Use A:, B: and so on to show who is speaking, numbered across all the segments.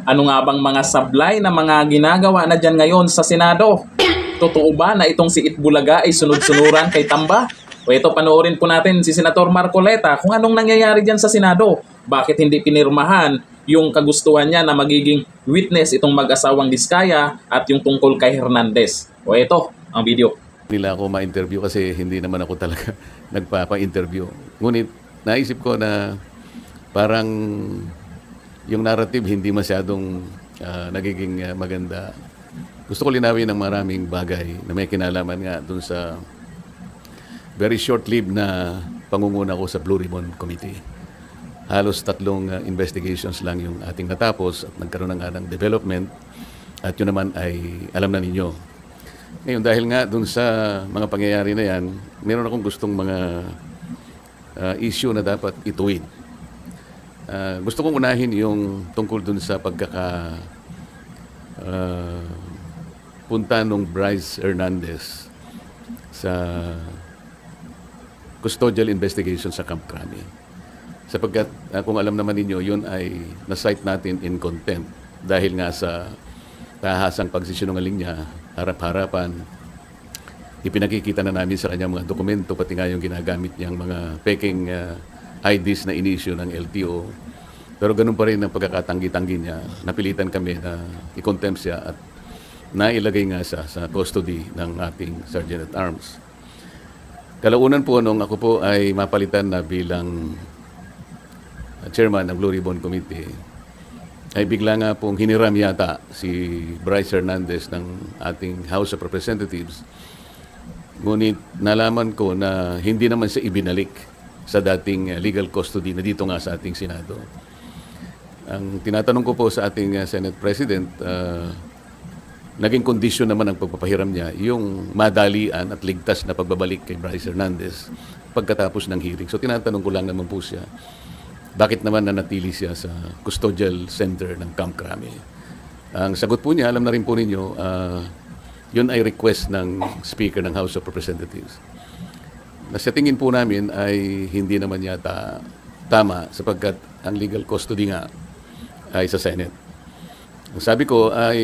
A: Ano nga bang mga sablay na mga ginagawa na dyan ngayon sa Senado? Totoo ba na itong si Itbulaga ay sunod-sunuran kay Tamba? O ito, panoorin po natin si Senator Marcoleta kung anong nangyayari dyan sa Senado. Bakit hindi pinirmahan yung kagustuhan niya na magiging witness itong mag-asawang Diskaya at yung tungkol kay Hernandez. O ito, ang video.
B: Nila ako ma-interview kasi hindi naman ako talaga nagpapa-interview. Ngunit naisip ko na parang yung narrative hindi masyadong nagiging maganda. Gusto ko linawin ng maraming bagay na may kinalaman nga dun sa very short-lived na pangunguna ko sa Blue Ribbon Committee. Halos 3 investigations lang yung ating natapos at nagkaroon na nga ng development at yun naman ay alam na ninyo. Ngayon, dahil nga dun sa mga pangyayari na yan, meron akong gustong mga issue na dapat ituwid. Gusto kong unahin yung tungkol dun sa punta nung Bryce Hernandez sa custodial investigation sa Camp Crame. Sapagkat kung alam naman ninyo, yun ay na-cite natin in contempt dahil nga sa tahasang pagsisinungaling niya, harap-harapan. Ipinakikita na namin sa kanya mga dokumento, pati nga yung ginagamit niyang mga peking IDs na inisyu ng LTO. Pero ganun pa rin ang pagkakatanggi-tanggi niya. Napilitan kami na i-contempt siya at nailagay nga siya sa custody ng ating Sergeant at Arms. Kalaunan po nung ako po ay mapalitan na bilang chairman ng Blue Ribbon Committee, ay bigla nga pong hiniram yata si Bryce Hernandez ng ating House of Representatives. Ngunit nalaman ko na hindi naman siya ibinalik sa dating legal custody na dito nga sa ating Senado. Ang tinatanong ko po sa ating Senate President, naging kondisyon naman ang pagpapahiram niya yung madalian at ligtas na pagbabalik kay Bryce Hernandez pagkatapos ng hearing. So tinatanong ko lang naman po siya, bakit naman nanatili siya sa custodial center ng Camp Crame? Ang sagot po niya, alam na rin po ninyo, yun ay request ng Speaker ng House of Representatives. Na sa tingin po namin ay hindi naman yata tama sapagkat ang legal custody nga ay sa Senate. Ang sabi ko ay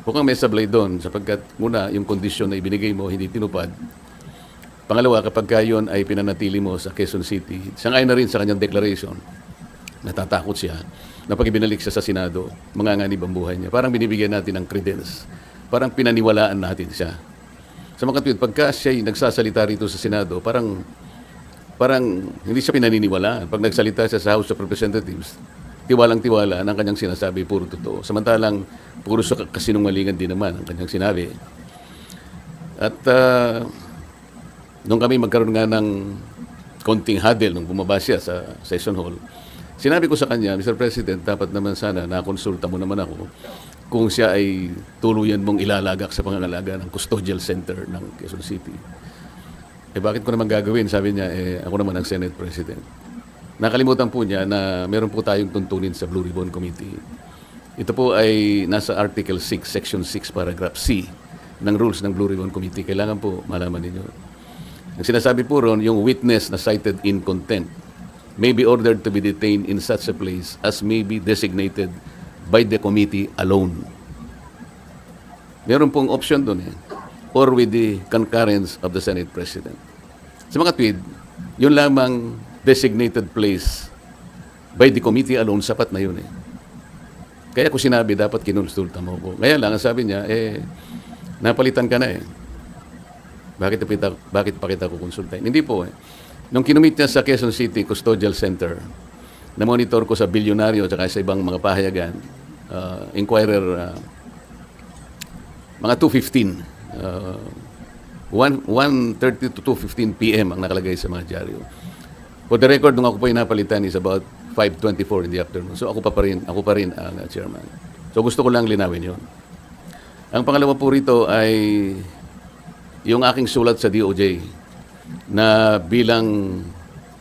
B: mukhang may sablay doon sapagkat muna yung kondisyon na ibinigay mo hindi tinupad. Pangalawa, kapag yun ay pinanatili mo sa Quezon City, sangayon na rin sa kanyang declaration, natatakot siya na pag ibinalik siya sa Senado, manganganib ang buhay niya. Parang binibigyan natin ng credence. Parang pinaniwalaan natin siya. Sa mga kapatid, pagka siya nagsasalita rito sa Senado, parang hindi siya pinaniniwalaan. Pag nagsalita siya sa House of Representatives, tiwalang-tiwala ang kanyang sinasabi, puro totoo. Samantalang, puro kasinungalingan din naman ang kanyang sinabi. At nung kami magkaroon nga ng konting huddle nung bumaba siya sa session hall, sinabi ko sa kanya, Mr. President, dapat naman sana nakonsulta mo naman ako kung siya ay tuluyan mong ilalagak sa pangangalaga ng custodial center ng Quezon City. Bakit ko naman gagawin? Sabi niya, ako naman ang Senate President. Nakalimutan po niya na meron po tayong tuntunin sa Blue Ribbon Committee. Ito po ay nasa Article 6, Section 6, Paragraph C ng rules ng Blue Ribbon Committee. Kailangan po malaman ninyo. Ang sinasabi po ron, yung witness na cited in contempt may be ordered to be detained in such a place as may be designated by the committee alone. Meron pong option doon or with the concurrence of the Senate President. Sa mga tweed, yun lamang designated place by the committee alone, sapat na yun Kaya ko sinabi, dapat kinonsulta mo ko. Ngayon lang, ang sabi niya, napalitan ka na Bakit pa kita kukonsultahin? Hindi po Nung kinumit niya sa Quezon City Custodial Center, na-monitor ko sa bilyonaryo at sa ibang mga pahayagan, Inquirer, mga 2:15, 1:30 to 2:15 p.m. ang nakalagay sa mga dyaryo. For the record, nung ako po napalitan is about 5:24 in the afternoon. So ako pa rin ang chairman. So gusto ko lang linawin yun. Ang pangalawa po rito ay yung aking sulat sa DOJ na bilang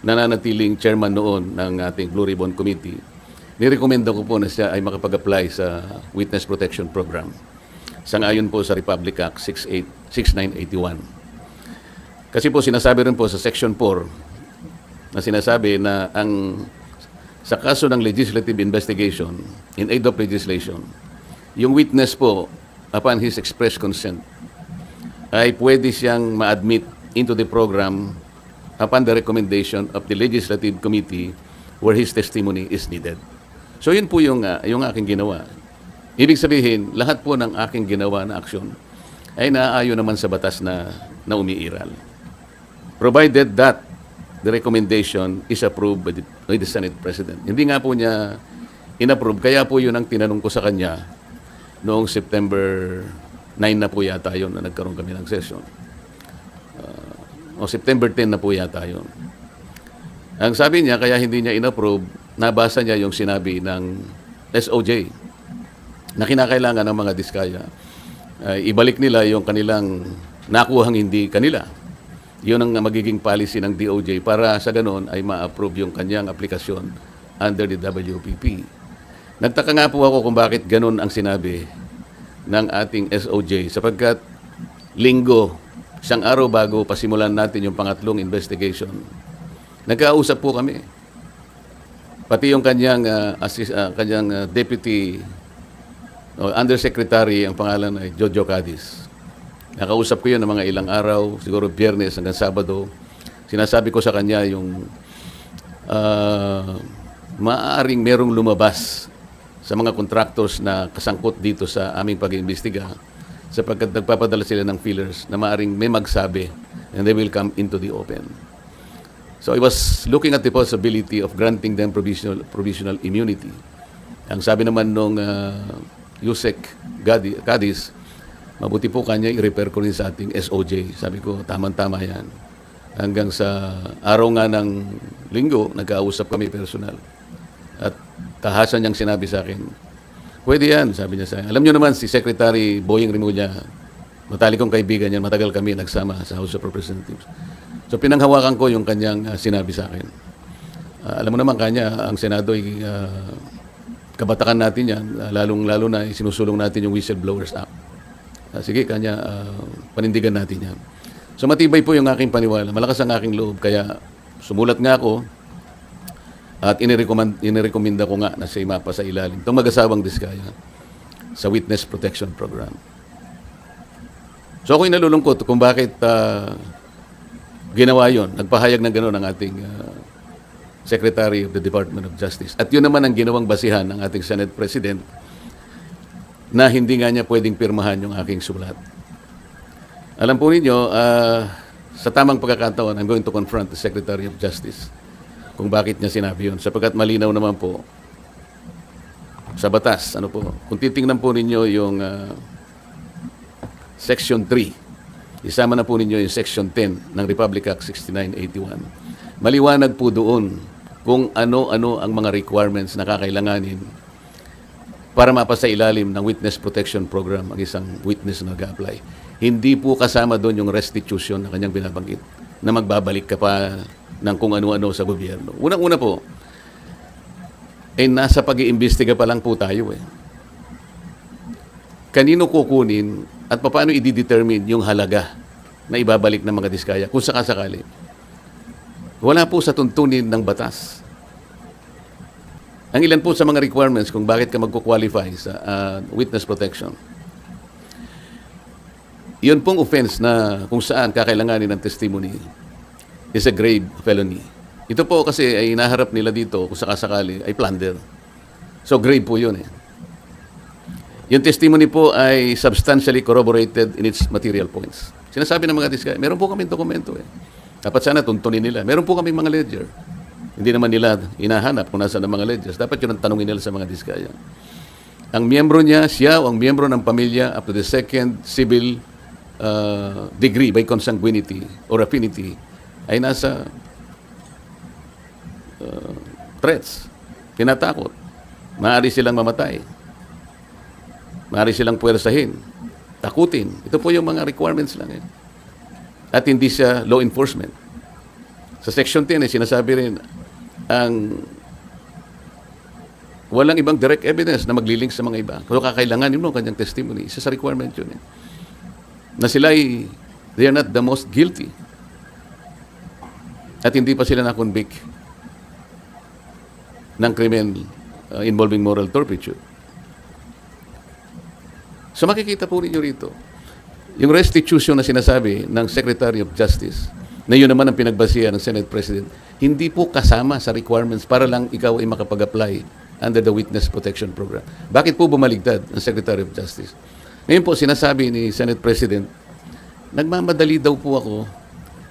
B: nananatiling chairman noon ng ating Blue Ribbon Committee, nirekomenda ko po na siya ay makapag-apply sa Witness Protection Program. Sangayon po sa Republic Act 6981. Kasi po sinasabi rin po sa Section 4 na sinasabi na sa kaso ng legislative investigation, in aid of legislation, yung witness po, upon his express consent, ay pwede siyang ma-admit into the program upon the recommendation of the Legislative Committee where his testimony is needed. So yun po yung aking ginawa. Ibig sabihin, lahat po ng aking ginawa na aksyon ay naaayon naman sa batas na umiiral. Provided that the recommendation is approved by the Senate President. Hindi nga po niya inapprove, kaya po yun ang tinanong ko sa kanya noong September 9 na po yata yun na nagkaroon kami ng session. O September 10 na po yata yun. Ang sabi niya, kaya hindi niya inapprove, nabasa niya yung sinabi ng SOJ na kinakailangan ng mga diskaya. Ibalik nila yung kanilang nakuhang hindi kanila. Yun ang magiging policy ng DOJ para sa ganon ay ma-approve yung kanyang aplikasyon under the WPP. Nagtaka nga po ako kung bakit ganon ang sinabi ng ating SOJ sapagkat linggo, isang araw bago pasimulan natin yung pangatlong investigation, nagkausap po kami. Pati yung kanyang deputy undersecretary, ang pangalan ay Jojo Cadiz. Nakausap ko yun ng mga ilang araw, siguro Biyernes hanggang Sabado. Sinasabi ko sa kanya yung maaaring merong lumabas sa mga contractors na kasangkot dito sa aming pag-iimbestiga sapagkat nagpapadala sila ng feelers na maaaring may magsabi and they will come into the open. So I was looking at the possibility of granting them provisional immunity. Ang sabi naman nung Yusek Cadiz, mabuti po kanya i-repair ko rin sa ating SOJ. Sabi ko, tama-tama yan. Hanggang sa araw nga ng linggo, nagkausap kami personal. At tahasan niyang sinabi sa akin, pwede yan, sabi niya sa akin. Alam niyo naman, si Secretary Boying Rimulya, matalikong kaibigan niyan, matagal kami nagsama sa House of Representatives. So pinanghawakan ko yung kanyang sinabi sa akin. Alam mo naman kanya, ang Senado ay kabatakan natin yan, lalong-lalo na sinusulong natin yung Whistleblowers Act. Sige, kanya, panindigan natin yan. So matibay po yung aking paniwala, malakas ang aking loob, kaya sumulat nga ako at inirekomenda ko nga na siya mapa sa ilalim itong mag-asawang diskaya sa Witness Protection Program. So ako'y nalulungkot kung bakit ginawa yun. Nagpahayag ng gano'n ang ating Secretary of the Department of Justice. At yun naman ang ginawang basihan ng ating Senate President na hindi nga niya pwedeng pirmahan yung aking sulat. Alam po ninyo, sa tamang pagkakataon, I'm going to confront the Secretary of Justice kung bakit niya sinabi yun. Sapagkat malinaw naman po sa batas. Ano po? Kung titingnan po ninyo yung Section 3, isama na po ninyo yung Section 10 ng Republic Act 6981. Maliwanag po doon kung ano-ano ang mga requirements na kakailanganin para mapasa ilalim ng Witness Protection Program ang isang witness na nag-apply. Hindi po kasama doon yung restitution na kanyang binabanggit na magbabalik ka pa ng kung ano-ano sa gobyerno. Unang-una po, nasa pag-iimbestiga pa lang po tayo eh. Kanino kukunin at paano i-determine yung halaga na ibabalik ng mga diskaya kung sakasakali? Wala po sa tuntunin ng batas. Ang ilan po sa mga requirements kung bakit ka magkukwalify sa witness protection. Yun pong offense na kung saan kakailanganin ng testimony is a grave felony. Ito po kasi ay inaharap nila dito kung sakasakali ay plunder. So grave po yun eh. Yung testimony po ay substantially corroborated in its material points. Sinasabi ng mga diskaya, meron po kaming dokumento eh. Dapat sana tuntunin nila. Meron po kaming mga ledger. Hindi naman nila hinahanap kung nasa ng mga ledgers. Dapat yun ang tanongin nila sa mga diskaya. Ang miyembro niya, siya o ang miyembro ng pamilya up to the second civil degree by consanguinity or affinity ay nasa threats, tinatakot. Maaari silang mamatay. Maaari silang puwersahin, takutin. Ito po yung mga requirements lang. At hindi siya law enforcement. Sa Section 10 sinasabi rin ang walang ibang direct evidence na maglilink sa mga iba. Kung kakailanganin mo kanyang testimony, isa sa requirement yun. Na sila they are not the most guilty. At hindi pa sila na-convict ng krimen involving moral turpitude. So makikita po ninyo rito, yung restitution na sinasabi ng Secretary of Justice, na yun naman ang pinagbasihan ng Senate President, hindi po kasama sa requirements para lang ikaw ay makapag-apply under the Witness Protection Program. Bakit po bumaligtad ang Secretary of Justice? Ngayon po, sinasabi ni Senate President, nagmamadali daw po ako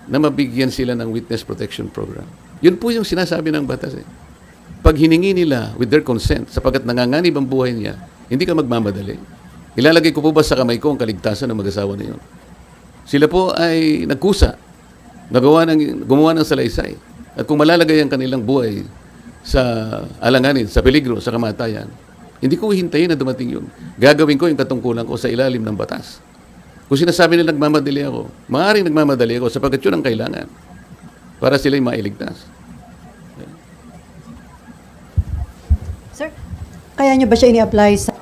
B: na mabigyan sila ng Witness Protection Program. Yun po yung sinasabi ng batas. Pag hiningi nila with their consent, sapagkat nanganganib ang buhay niya, hindi ka magmamadali. Ilalagay ko po ba sa kamay ko ang kaligtasan ng mag-asawa na yun? Sila po ay nagkusa, gumawa ng salaysay. At kung malalagay ang kanilang buhay sa alanganin, sa peligro, sa kamatayan, hindi ko hintayin na dumating yun. Gagawin ko yung katungkulan ko sa ilalim ng batas. Kung sinasabi nila nagmamadali ako, maaaring nagmamadali ako sapagkat yun ang kailangan para sila'y mailigtas.
C: Sir, kaya nyo ba siya ini-apply sa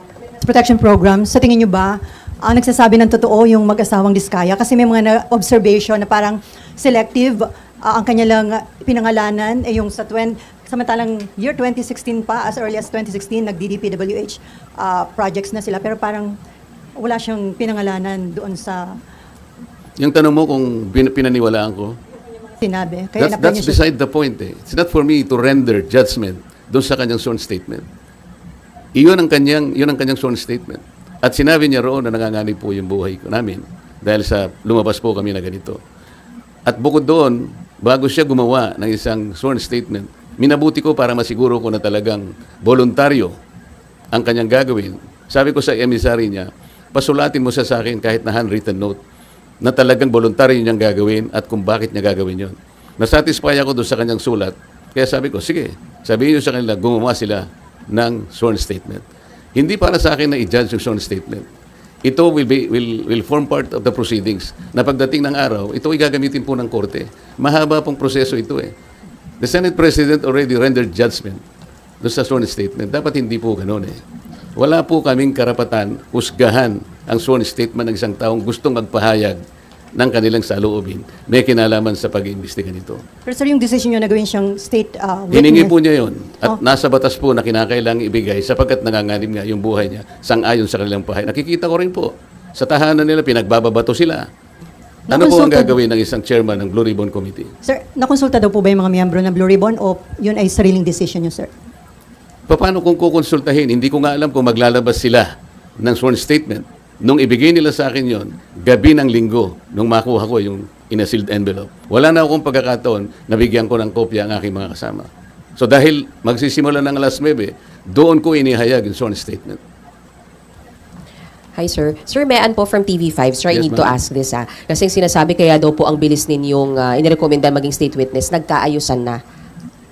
C: protection program? Sa tingin nyo ba, nagsasabi ng totoo yung mag-asawang Diskaya? Kasi may mga observation na parang selective ang kanilang pinangalanan, yung samantalang year 2016 pa, as early as 2016, nag-DDPWH projects na sila, pero parang wala siyang pinangalanan doon sa...
B: Yung tanong mo kung pinaniwalaan ko,
C: sinabi. Kaya
B: that's beside the point. It's not for me to render judgment doon sa kanyang sworn statement. Iyon ang kanyang sworn statement. At sinabi niya roon na nanganganib po yung buhay ko namin dahil sa lumabas po kami na ganito. At bukod doon, bago siya gumawa ng isang sworn statement, minabuti ko para masiguro ko na talagang voluntaryo ang kanyang gagawin. Sabi ko sa emissary niya, pasulatin mo sa akin kahit na handwritten note na talagang voluntaryo niyang gagawin at kung bakit niya gagawin yon. Nasatisfy ako doon sa kanyang sulat. Kaya sabi ko, sige, sabihin niyo sa kanila, gumawa sila ng sworn statement. Hindi para sa akin na i-judge yung sworn statement. Ito will form part of the proceedings. Na pagdating ng araw, ito ay gagamitin po ng korte. Mahaba pong proseso ito eh. The Senate President already rendered judgment doon sa sworn statement. Dapat hindi po ganun eh. Wala po kaming karapatan, husgahan ang sworn statement ng isang taong gustong magpahayag ng kanilang saloobin, may kinalaman sa pag-iimbestiga nito.
C: Pero sir, yung decision nyo na gawin siyang state witness?
B: Hiningi po niya yun. At nasa batas po na kinakailangang ibigay sapagkat nanganganib nga yung buhay niya sang-ayon sa kanilang pahay. Nakikita ko rin po, sa tahanan nila, pinagbababato sila. Ano po ang gagawin ng isang chairman ng Blue Ribbon Committee? Sir,
C: nakonsulta daw po ba yung mga miyembro ng Blue Ribbon o yun ay sariling decision nyo, sir?
B: Paano kung kukonsultahin? Hindi ko nga alam kung maglalabas sila ng sworn statement. Nung ibigay nila sa akin yon, gabi ng linggo, nung makuha ko yung in a sealed envelope, wala na akong pagkakataon na bigyan ko ng kopya ang aking mga kasama. So dahil magsisimula ng alas 9, doon ko inihayag yung sworn statement.
D: Hi, sir. Sir Mean po from TV5. Sir, I need to ask this. Kasi sinasabi kaya daw po ang bilis ninyong inirekomenda maging state witness, nagkaayusan na.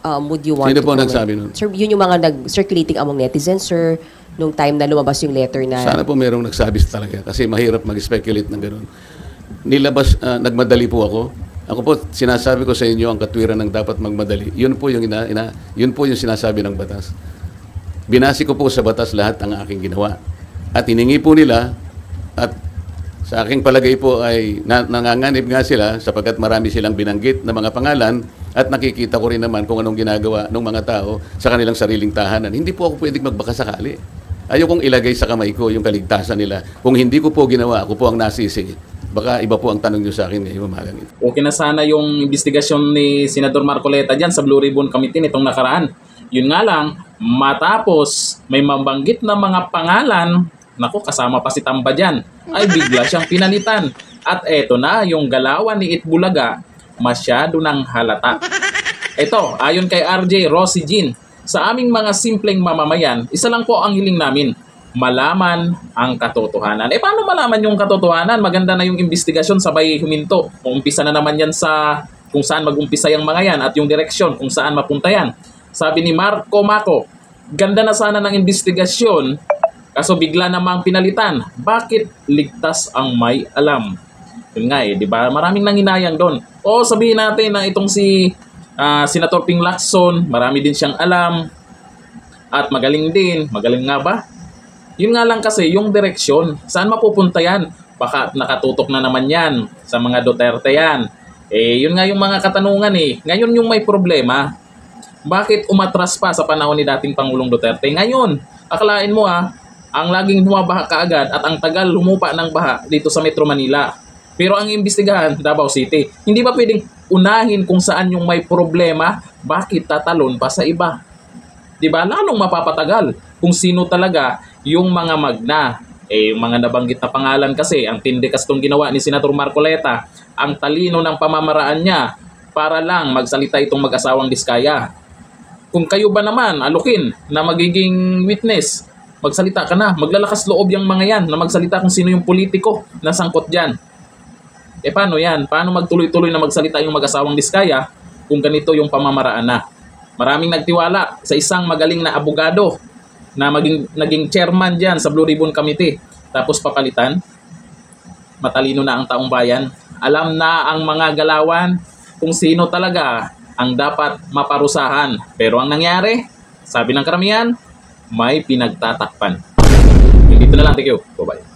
D: Would you want
B: Sino
D: to
B: po
D: comment?
B: nagsabi nun?
D: Sir, yun yung mga nag-circulating among netizens, sir, nung time na lumabas yung letter na...
B: Sana po merong nagsabi talaga kasi mahirap mag-speculate ng gano'n. Nagmadali po ako. Ako po, sinasabi ko sa inyo ang katwiran ng dapat magmadali. Yun po yung sinasabi ng batas. Binasi ko po sa batas lahat ang aking ginawa. At hiningi po nila at sa aking palagay po ay nanganganib nga sila sapagkat marami silang binanggit na mga pangalan at nakikita ko rin naman kung anong ginagawa ng mga tao sa kanilang sariling tahanan. Hindi po ako pwedeng magbakasakali. Ayokong ilagay sa kamay ko yung kaligtasan nila. Kung hindi ko po ginawa, ako po ang nasisi. Baka iba po ang tanong nyo sa akin ngayong umagang ito.
A: Okay na sana yung investigasyon ni Senator Marcoleta dyan sa Blue Ribbon Committee nitong nakaraan. Yun nga lang, matapos may mabanggit na mga pangalan, naku, kasama pa si Tamba dyan, ay bigla siyang pinalitan. At eto na, yung galawan ni Itbulaga, masyado ng halata. Ito, ayon kay RJ Rosie Jean, sa aming mga simpleng mamamayan, isa lang po ang hiling namin, malaman ang katotohanan. Paano malaman yung katotohanan? Maganda na yung investigasyon, sabay huminto. Umpisa na naman yan sa kung saan mag-umpisa yung mga yan at yung direksyon kung saan mapunta yan. Sabi ni Marco Maco, ganda na sana ng investigasyon, kaso bigla namang pinalitan. Bakit ligtas ang may alam? Yun nga di ba? Maraming nanginayang doon. O sabihin natin na itong si Senator Ping Lacson, marami din siyang alam at magaling din. Magaling nga ba? Yun nga lang kasi yung direksyon, saan mapupunta yan? Baka nakatutok na naman yan sa mga Duterte yan. Yun nga yung mga katanungan Ngayon yung may problema. Bakit umatras pa sa panahon ni dating Pangulong Duterte? Ngayon, akalain mo ang laging humabaha kaagad at ang tagal lumupa ng baha dito sa Metro Manila. Pero ang imbestigahan, Davao City. Hindi ba pwedeng unahin kung saan yung may problema? Bakit tatalon pa sa iba? Diba? Lalong mapapatagal kung sino talaga yung mga magna. Yung mga nabanggit na pangalan kasi, ang tindikas itong ginawa ni Senator Marcoleta, ang talino ng pamamaraan niya para lang magsalita itong mag-asawang Diskaya. Kung kayo ba naman alukin na magiging witness, magsalita ka na, maglalakas loob yung mga yan na magsalita kung sino yung politiko na sangkot dyan. Paano yan? Paano magtuloy-tuloy na magsalita yung mag-asawang Diskaya kung ganito yung pamamaraan na? Maraming nagtiwala sa isang magaling na abogado na naging chairman dyan sa Blue Ribbon Committee. Tapos papalitan, matalino na ang taong bayan. Alam na ang mga galawan kung sino talaga ang dapat maparusahan. Pero ang nangyari, sabi ng karamihan, may pinagtatakpan. Dito na lang. Thank you. Bye-bye.